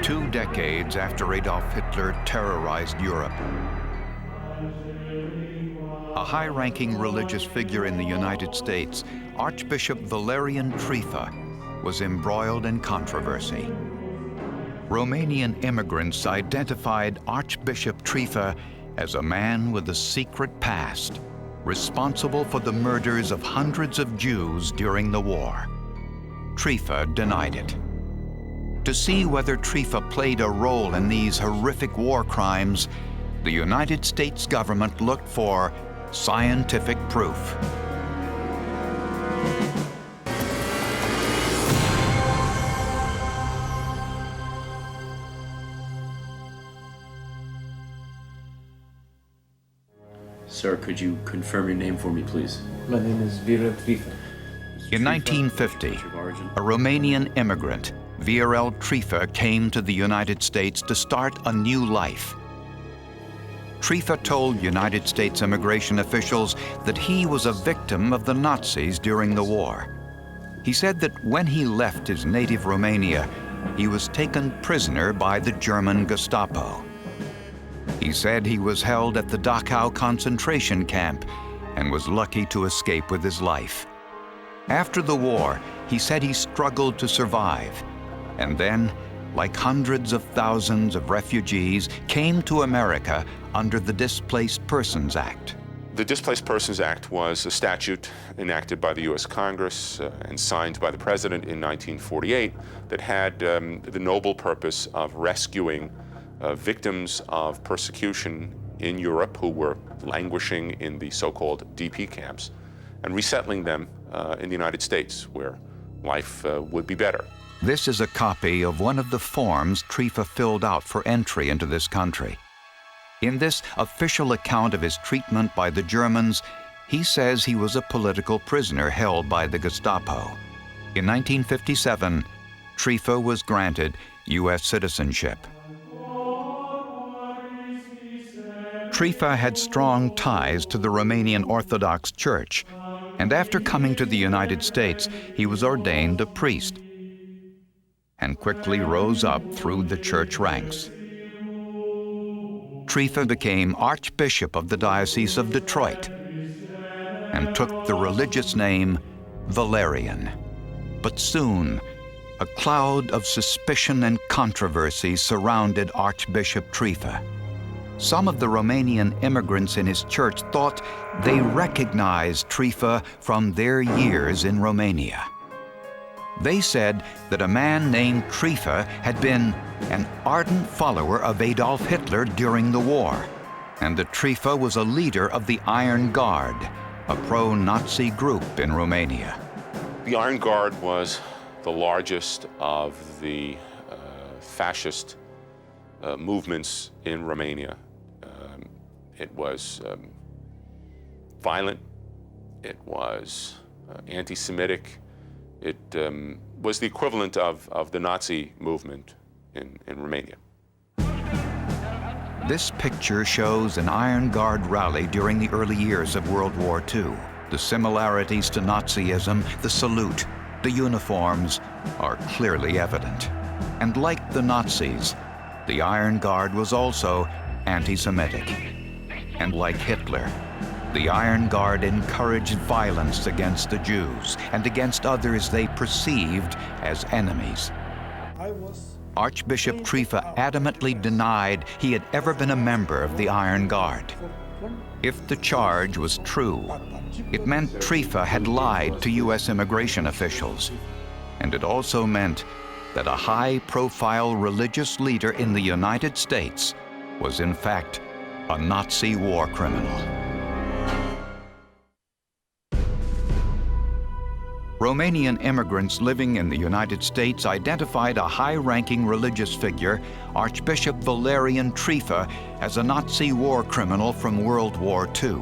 2 decades after Adolf Hitler terrorized Europe, a high-ranking religious figure in the United States, Archbishop Valerian Trifa, was embroiled in controversy. Romanian immigrants identified Archbishop Trifa as a man with a secret past, responsible for the murders of hundreds of Jews during the war. Trifa denied it. To see whether Trifa played a role in these horrific war crimes, the United States government looked for scientific proof. Sir, could you confirm your name for me, please? My name is Trifa. In 1950, a Romanian immigrant, Viorel Trifa, came to the United States to start a new life. Trifa told United States immigration officials that he was a victim of the Nazis during the war. He said that when he left his native Romania, he was taken prisoner by the German Gestapo. He said he was held at the Dachau concentration camp and was lucky to escape with his life. After the war, he said he struggled to survive, and then, like hundreds of thousands of refugees, came to America under the Displaced Persons Act. The Displaced Persons Act was a statute enacted by the U.S. Congress and signed by the President in 1948 that had the noble purpose of rescuing victims of persecution in Europe who were languishing in the so-called DP camps and resettling them in the United States, where life would be better. This is a copy of one of the forms Trifa filled out for entry into this country. In this official account of his treatment by the Germans, he says he was a political prisoner held by the Gestapo. In 1957, Trifa was granted U.S. citizenship. Trifa had strong ties to the Romanian Orthodox Church, and after coming to the United States, he was ordained a priest and quickly rose up through the church ranks. Trifa became Archbishop of the Diocese of Detroit and took the religious name Valerian. But soon, a cloud of suspicion and controversy surrounded Archbishop Trifa. Some of the Romanian immigrants in his church thought they recognized Trifa from their years in Romania. They said that a man named Trifa had been an ardent follower of Adolf Hitler during the war, and that Trifa was a leader of the Iron Guard, a pro-Nazi group in Romania. The Iron Guard was the largest of the fascist movements in Romania. It was violent, it was anti-Semitic, it was the equivalent of the Nazi movement in Romania. This picture shows an Iron Guard rally during the early years of World War II. The similarities to Nazism, the salute, the uniforms are clearly evident. And like the Nazis, the Iron Guard was also anti-Semitic. And like Hitler, the Iron Guard encouraged violence against the Jews and against others they perceived as enemies. Archbishop Trifa adamantly denied he had ever been a member of the Iron Guard. If the charge was true, it meant Trifa had lied to U.S. immigration officials. And it also meant that a high-profile religious leader in the United States was in fact a Nazi war criminal. Romanian immigrants living in the United States identified a high-ranking religious figure, Archbishop Valerian Trifa, as a Nazi war criminal from World War II.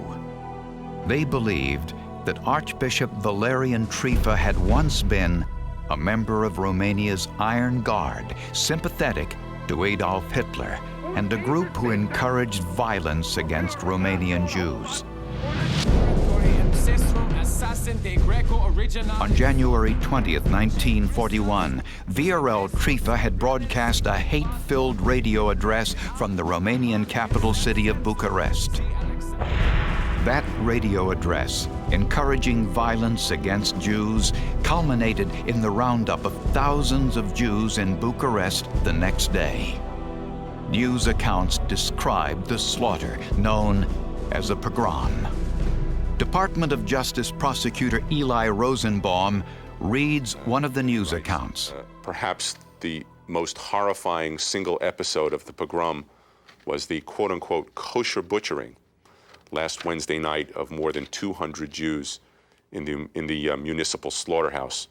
They believed that Archbishop Valerian Trifa had once been a member of Romania's Iron Guard, sympathetic to Adolf Hitler, and a group who encouraged violence against Romanian Jews. On January 20th, 1941, VRL Trifa had broadcast a hate-filled radio address from the Romanian capital city of Bucharest. That radio address, encouraging violence against Jews, culminated in the roundup of thousands of Jews in Bucharest the next day. News accounts described the slaughter, known as a pogrom. Department of Justice prosecutor Eli Rosenbaum reads one of the news accounts. Perhaps the most horrifying single episode of the pogrom was the quote-unquote kosher butchering last Wednesday night of more than 200 Jews in the municipal slaughterhouse.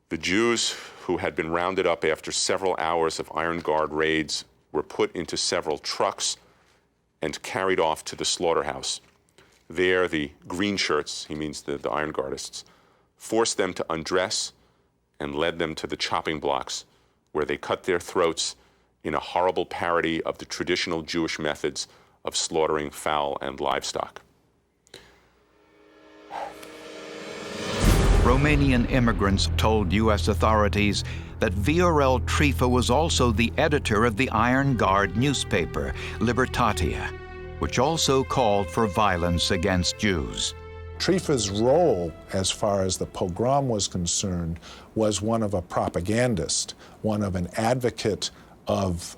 The Jews who had been rounded up after several hours of Iron Guard raids were put into several trucks and carried off to the slaughterhouse. There, the green shirts, he means the Iron Guardists, forced them to undress and led them to the chopping blocks, where they cut their throats in a horrible parody of the traditional Jewish methods of slaughtering fowl and livestock. Romanian immigrants told U.S. authorities that VRL Trifa was also the editor of the Iron Guard newspaper, Libertatea, which also called for violence against Jews. Trifa's role, as far as the pogrom was concerned, was one of a propagandist, one of an advocate of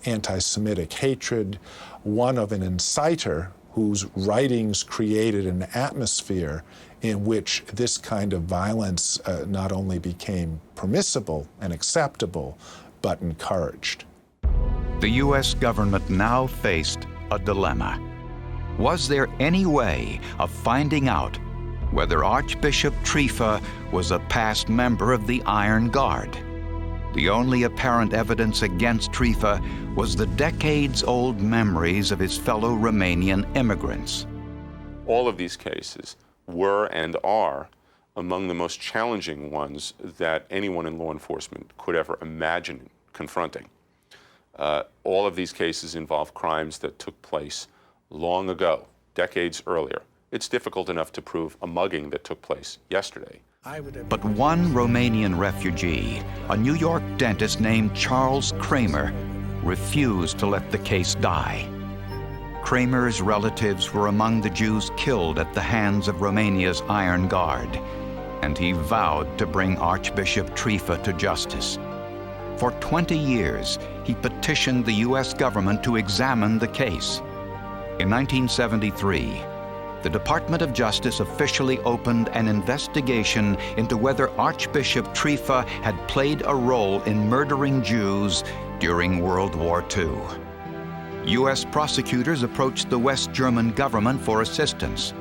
anti-Semitic hatred, one of an inciter whose writings created an atmosphere in which this kind of violence not only became permissible and acceptable, but encouraged. The U.S. government now faced a dilemma. Was there any way of finding out whether Archbishop Trifa was a past member of the Iron Guard? The only apparent evidence against Trifa was the decades-old memories of his fellow Romanian immigrants. All of these cases were and are among the most challenging ones that anyone in law enforcement could ever imagine confronting. All of these cases involve crimes that took place long ago, decades earlier. It's difficult enough to prove a mugging that took place yesterday. But one Romanian refugee, a New York dentist named Charles Kramer, refused to let the case die. Kramer's relatives were among the Jews killed at the hands of Romania's Iron Guard, and he vowed to bring Archbishop Trifa to justice. For 20 years, he petitioned the U.S. government to examine the case. In 1973, the Department of Justice officially opened an investigation into whether Archbishop Trifa had played a role in murdering Jews during World War II. U.S. prosecutors approached the West German government for assistance.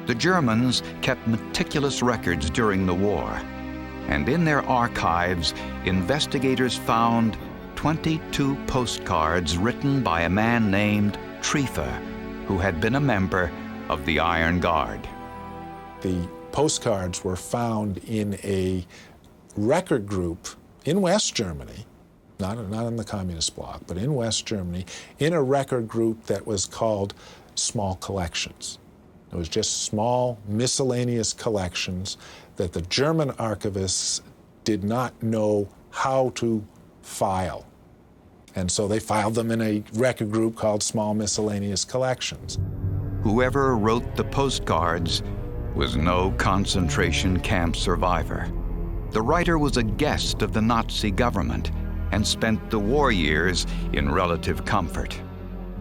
The Germans kept meticulous records during the war, and in their archives, investigators found 22 postcards written by a man named Trifa, who had been a member of the Iron Guard. The postcards were found in a record group in West Germany, not in the communist bloc, but in West Germany, in a record group that was called Small Collections. It was just small, miscellaneous collections that the German archivists did not know how to file. And so they filed them in a record group called Small Miscellaneous Collections. Whoever wrote the postcards was no concentration camp survivor. The writer was a guest of the Nazi government and spent the war years in relative comfort.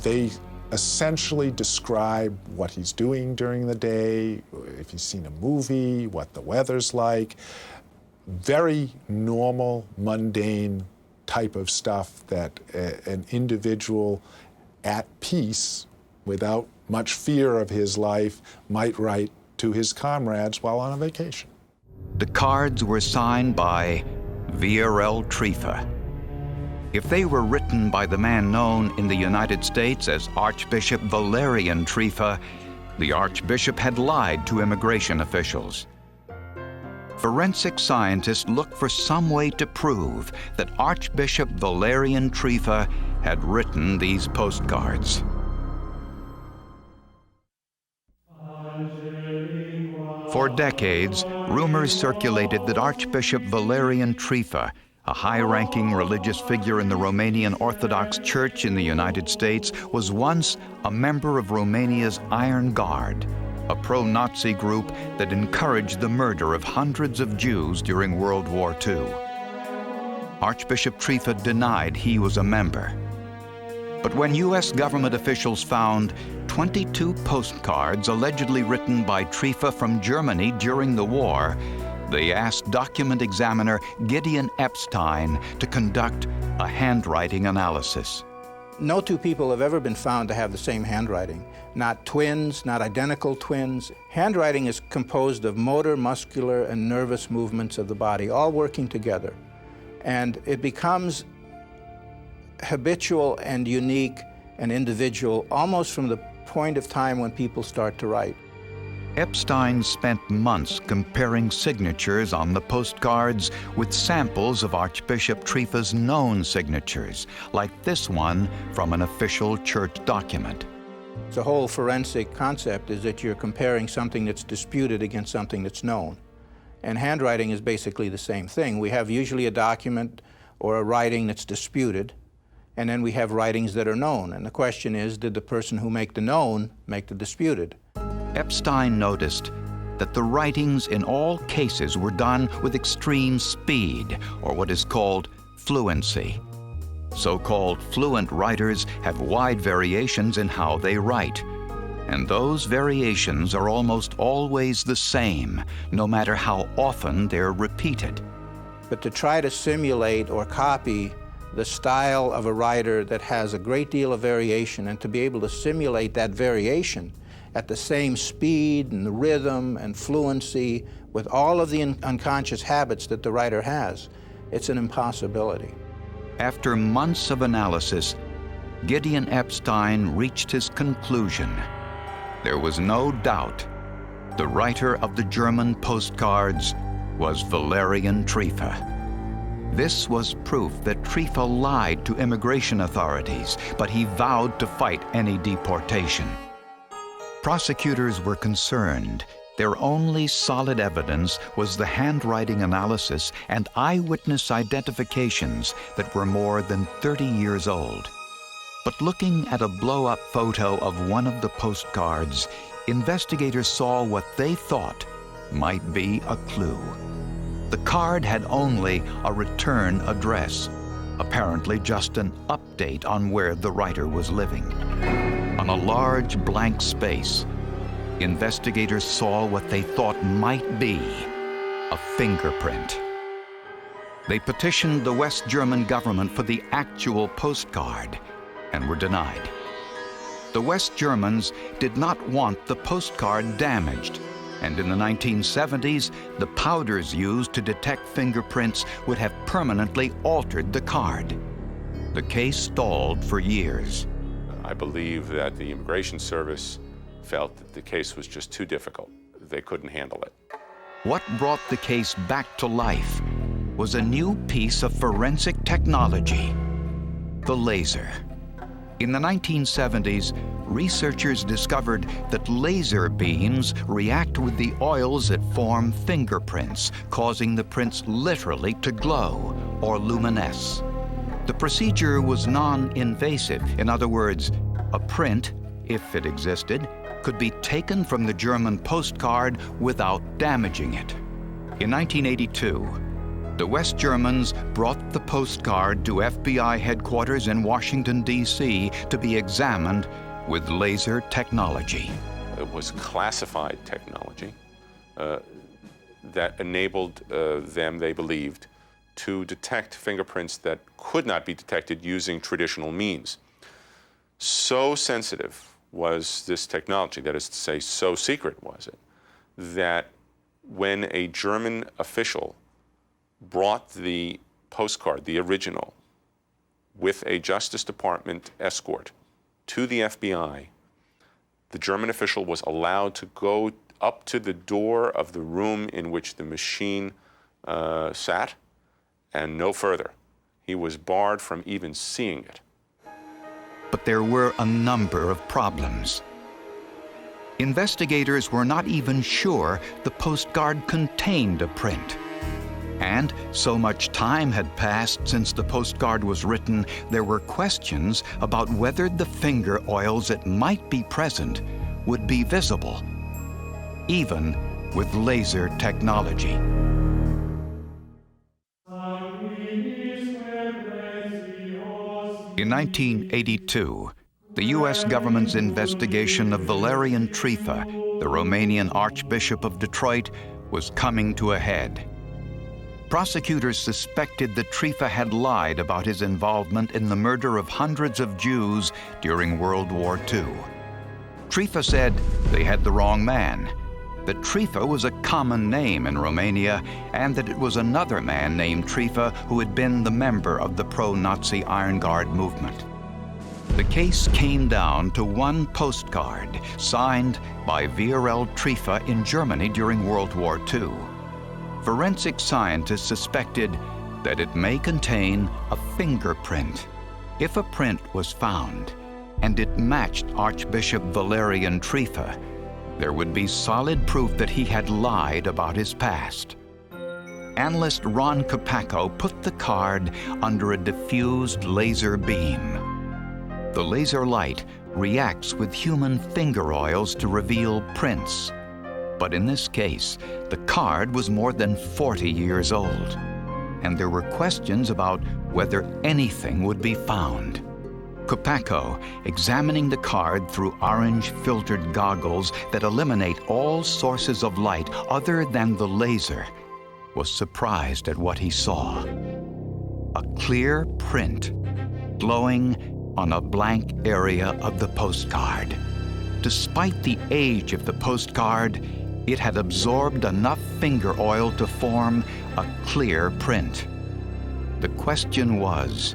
They essentially describe what he's doing during the day, if he's seen a movie, what the weather's like. Very normal, mundane type of stuff that an individual at peace, without much fear of his life, might write to his comrades while on a vacation. The cards were signed by VRL Trifa. If they were written by the man known in the United States as Archbishop Valerian Trifa, the Archbishop had lied to immigration officials. Forensic scientists looked for some way to prove that Archbishop Valerian Trifa had written these postcards. For decades, rumors circulated that Archbishop Valerian Trifa, a high-ranking religious figure in the Romanian Orthodox Church in the United States, was once a member of Romania's Iron Guard, a pro-Nazi group that encouraged the murder of hundreds of Jews during World War II. Archbishop Trifa denied he was a member. But when U.S. government officials found 22 postcards allegedly written by Trifa from Germany during the war, they asked document examiner Gideon Epstein to conduct a handwriting analysis. No two people have ever been found to have the same handwriting. Not twins, not identical twins. Handwriting is composed of motor, muscular, and nervous movements of the body, all working together. And it becomes habitual and unique and individual almost from the point of time when people start to write. Epstein spent months comparing signatures on the postcards with samples of Archbishop Trifa's known signatures, like this one from an official church document. The whole forensic concept is that you're comparing something that's disputed against something that's known. And handwriting is basically the same thing. We have usually a document or a writing that's disputed, and then we have writings that are known. And the question is, did the person who made the known make the disputed? Epstein noticed that the writings in all cases were done with extreme speed, or what is called fluency. So-called fluent writers have wide variations in how they write, and those variations are almost always the same, no matter how often they're repeated. But to try to simulate or copy the style of a writer that has a great deal of variation, and to be able to simulate that variation at the same speed and the rhythm and fluency with all of the unconscious habits that the writer has, it's an impossibility. After months of analysis, Gideon Epstein reached his conclusion. There was no doubt the writer of the German postcards was Valerian Trifa. This was proof that Trifa lied to immigration authorities, but he vowed to fight any deportation. Prosecutors were concerned. Their only solid evidence was the handwriting analysis and eyewitness identifications that were more than 30 years old. But looking at a blow-up photo of one of the postcards, investigators saw what they thought might be a clue. The card had only a return address, apparently just an update on where the writer was living. On a large blank space, investigators saw what they thought might be a fingerprint. They petitioned the West German government for the actual postcard and were denied. The West Germans did not want the postcard damaged, and in the 1970s, the powders used to detect fingerprints would have permanently altered the card. The case stalled for years. I believe that the Immigration Service felt that the case was just too difficult. They couldn't handle it. What brought the case back to life was a new piece of forensic technology, the laser. In the 1970s, researchers discovered that laser beams react with the oils that form fingerprints, causing the prints literally to glow or luminesce. The procedure was non-invasive. In other words, a print, if it existed, could be taken from the German postcard without damaging it. In 1982, the West Germans brought the postcard to FBI headquarters in Washington, D.C. to be examined with laser technology. It was classified technology that enabled them, they believed, to detect fingerprints that could not be detected using traditional means. So sensitive was this technology, that is to say, so secret was it, that when a German official brought the postcard, the original, with a Justice Department escort to the FBI, the German official was allowed to go up to the door of the room in which the machine sat and no further. He was barred from even seeing it. But there were a number of problems. Investigators were not even sure the postcard contained a print. And so much time had passed since the postcard was written, there were questions about whether the finger oils that might be present would be visible, even with laser technology. In 1982, the U.S. government's investigation of Valerian Trifa, the Romanian Archbishop of Detroit, was coming to a head. Prosecutors suspected that Trifa had lied about his involvement in the murder of hundreds of Jews during World War II. Trifa said they had the wrong man, that Trifa was a common name in Romania, and that it was another man named Trifa who had been the member of the pro-Nazi Iron Guard movement. The case came down to one postcard signed by Valerian Trifa in Germany during World War II. Forensic scientists suspected that it may contain a fingerprint. If a print was found and it matched Archbishop Valerian Trifa, there would be solid proof that he had lied about his past. Analyst Ron Kopacko put the card under a diffused laser beam. The laser light reacts with human finger oils to reveal prints. But in this case, the card was more than 40 years old, and there were questions about whether anything would be found. Kopacko, examining the card through orange-filtered goggles that eliminate all sources of light other than the laser, was surprised at what he saw. A clear print glowing on a blank area of the postcard. Despite the age of the postcard, it had absorbed enough finger oil to form a clear print. The question was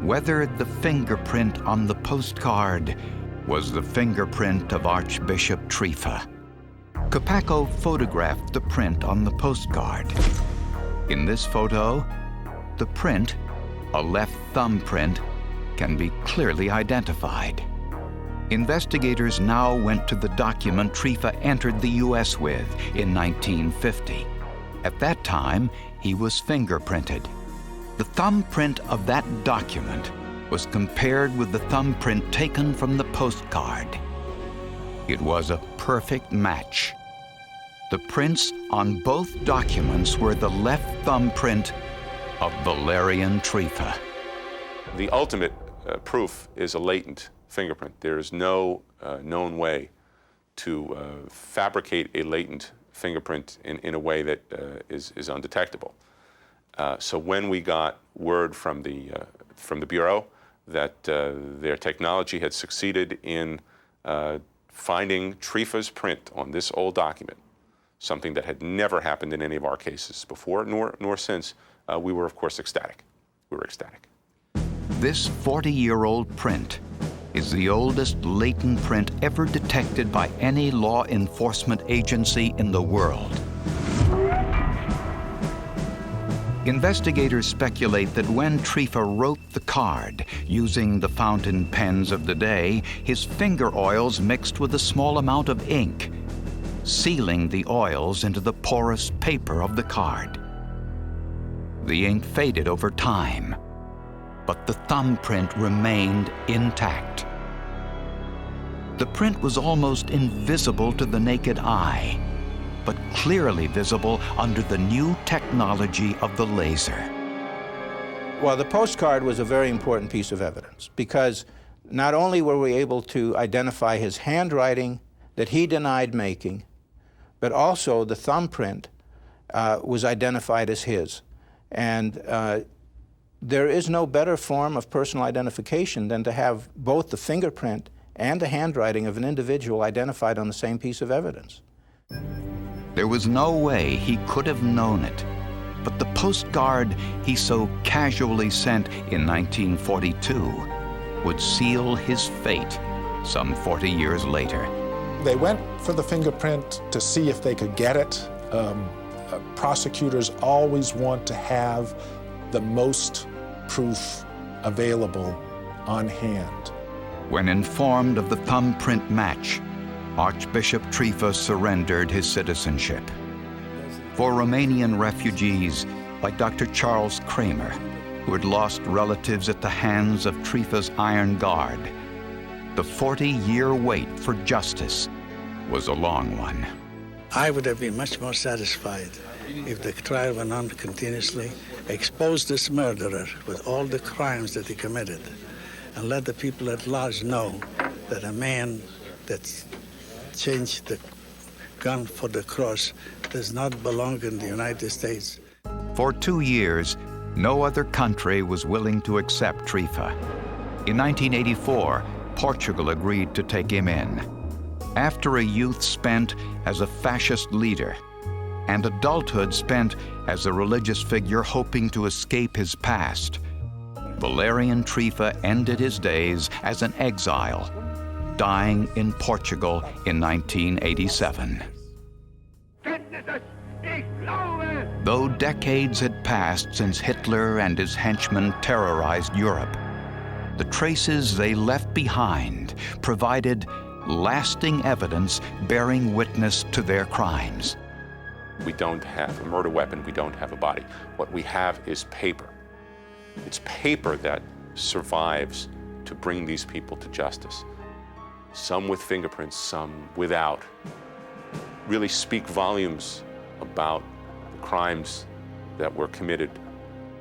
whether the fingerprint on the postcard was the fingerprint of Archbishop Trifa. Kopacko photographed the print on the postcard. In this photo, the print, a left thumb print, can be clearly identified. Investigators now went to the document Trifa entered the U.S. with in 1950. At that time, he was fingerprinted. The thumbprint of that document was compared with the thumbprint taken from the postcard. It was a perfect match. The prints on both documents were the left thumbprint of Valerian Trifa. The ultimate proof is a latent fingerprint. There is no known way to fabricate a latent fingerprint in a way that is undetectable. So when we got word from the Bureau that their technology had succeeded in finding Trifa's print on this old document, something that had never happened in any of our cases before nor since, we were of course ecstatic. We were ecstatic. This 40-year-old print is the oldest latent print ever detected by any law enforcement agency in the world. Investigators speculate that when Trifa wrote the card using the fountain pens of the day, his finger oils mixed with a small amount of ink, sealing the oils into the porous paper of the card. The ink faded over time, but the thumbprint remained intact. The print was almost invisible to the naked eye, but clearly visible under the new technology of the laser. Well, the postcard was a very important piece of evidence because not only were we able to identify his handwriting that he denied making, but also the thumbprint was identified as his. And there is no better form of personal identification than to have both the fingerprint and the handwriting of an individual identified on the same piece of evidence. There was no way he could have known it, but the postcard he so casually sent in 1942 would seal his fate some 40 years later. They went for the fingerprint to see if they could get it. Prosecutors always want to have the most proof available on hand. When informed of the thumbprint match, Archbishop Trifa surrendered his citizenship. For Romanian refugees like Dr. Charles Kramer, who had lost relatives at the hands of Trifa's Iron Guard, the 40-year wait for justice was a long one. I would have been much more satisfied if the trial went on continuously, exposed this murderer with all the crimes that he committed, and let the people at large know that a man that changed the gun for the cross does not belong in the United States. For 2 years, no other country was willing to accept Trifa. In 1984, Portugal agreed to take him in. After a youth spent as a fascist leader and adulthood spent as a religious figure hoping to escape his past, Valerian Trifa ended his days as an exile, dying in Portugal in 1987. Though decades had passed since Hitler and his henchmen terrorized Europe, the traces they left behind provided lasting evidence bearing witness to their crimes. We don't have a murder weapon, we don't have a body. What we have is paper. It's paper that survives to bring these people to justice. Some with fingerprints, some without, really speak volumes about the crimes that were committed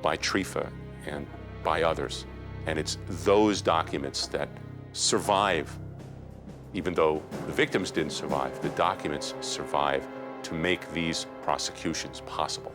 by Trifa and by others. And it's those documents that survive. Even though the victims didn't survive, the documents survive to make these prosecutions possible.